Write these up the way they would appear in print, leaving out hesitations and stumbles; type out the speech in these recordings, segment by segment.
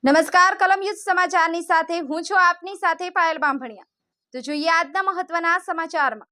નમસ્કાર કલમ યુદ્ધ સમાચારની સાથે હું છું આપની સાથે પાયલ બામભણિયા। તો જોઈએ આજના મહત્વના સમાચારમાં।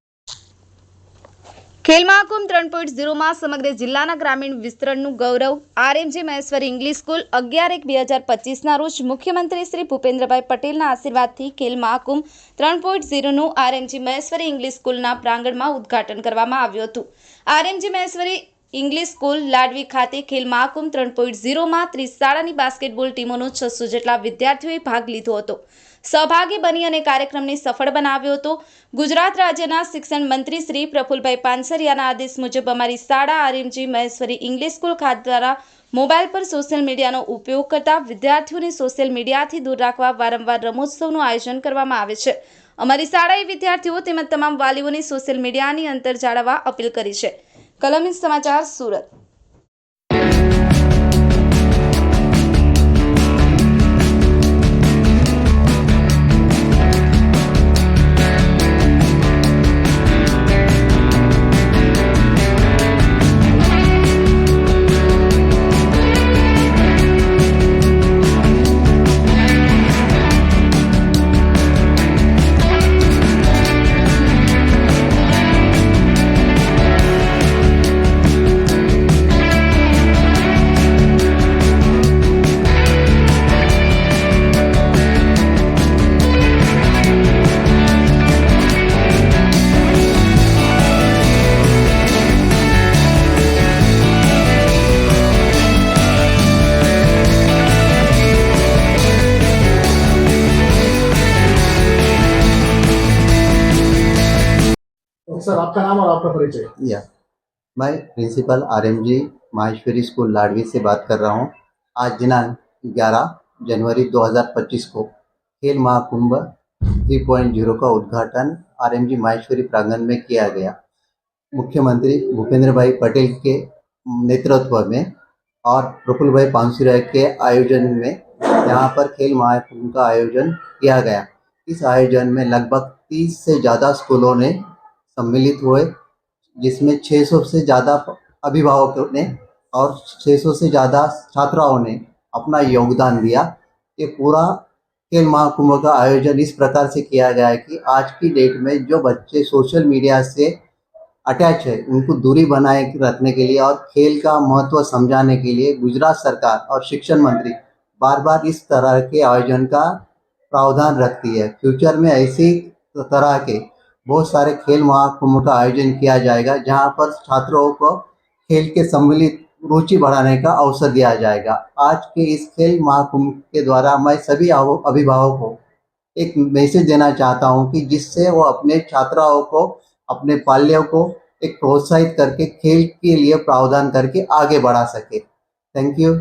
ખેલ મહાકુંભ 3.0 માં સમગ્ર જિલ્લાના ગ્રામીણ વિસ્તરણનું ગૌરવ। આરએમજી મહેશ્વરી ઇંગ્લિશ સ્કૂલ 11/1/2025 ના રોજ મુખ્યમંત્રી શ્રી ભૂપેન્દ્રભાઈ પટેલના આશીર્વાદથી ખેલ મહાકુંભ 3.0 નું આરએમજી મહેશ્વરી ઇંગ્લિશ સ્કૂલના પ્રાંગણમાં ઉદ્ઘાટન કરવામાં આવ્યું હતું। આરએમજી મહેશ્વરી ઇંગ્લિશ સ્કૂલ લાડવી ખાતે ખેલ મહાકુંભ 3.0 માં 30 શાળાની બાસ્કેટબોલ ટીમોનો 600 જેટલા વિદ્યાર્થીઓએ ભાગ લીધો હતો। સહભાગી બની અને કાર્યક્રમને સફળ બનાવ્યો હતો। ગુજરાત રાજ્યના શિક્ષણ મંત્રી શ્રી પ્રફુલભાઈ પાનસરિયાના આદેશ મુજબ અમારી શાળા આરએમજી મહેશ્વરી ઇંગ્લિશ સ્કૂલ ખાતે દ્વારા મોબાઈલ પર સોશિયલ મીડિયાનો ઉપયોગ કરતા વિદ્યાર્થીઓને સોશિયલ મીડિયાથી દૂર રાખવા વારંવાર રમોત્સવનું આયોજન કરવામાં આવે છે। અમારી શાળાએ વિદ્યાર્થીઓ તેમજ તમામ વાલીઓને સોશિયલ મીડિયાની અંતર જાળવવા અપીલ કરી છે। कलम समाचार सूरत। सर, आपका नाम और आपका परिचय। मैं प्रिंसिपल आरएमजी माहेश्वरी स्कूल लाडवी से बात कर रहा हूँ। आज दिनांक 11 जनवरी 2025 को खेल महाकुंभ 3.0 का उद्घाटन आरएमजी माहेश्वरी प्रांगण में किया गया। मुख्यमंत्री भूपेंद्र भाई पटेल के नेतृत्व में और प्रफुल्ल भाई पानसरिया के आयोजन में यहाँ पर खेल महाकुंभ का आयोजन किया गया। इस आयोजन में लगभग 30 से ज़्यादा स्कूलों ने सम्मिलित हुए, जिसमें 600 से ज़्यादा अभिभावकों ने और 600 से ज़्यादा छात्राओं ने अपना योगदान दिया। ये पूरा खेल महाकुंभ का आयोजन इस प्रकार से किया गया है कि आज की डेट में जो बच्चे सोशल मीडिया से अटैच है उनको दूरी बनाए रखने के लिए और खेल का महत्व समझाने के लिए गुजरात सरकार और शिक्षण मंत्री बार बार इस तरह के आयोजन का प्रावधान रखती है। फ्यूचर में ऐसी तरह के बहुत सारे खेल महाकुंभ का आयोजन किया जाएगा, जहां पर छात्रों को खेल के सम्मिलित रुचि बढ़ाने का अवसर दिया जाएगा। आज के इस खेल महाकुंभ के द्वारा मैं सभी अभिभावकों को एक मैसेज देना चाहता हूं कि जिससे वो अपने छात्राओं को, अपने पाल्यों को एक प्रोत्साहित करके खेल के लिए प्रावधान करके आगे बढ़ा सके। Thank you.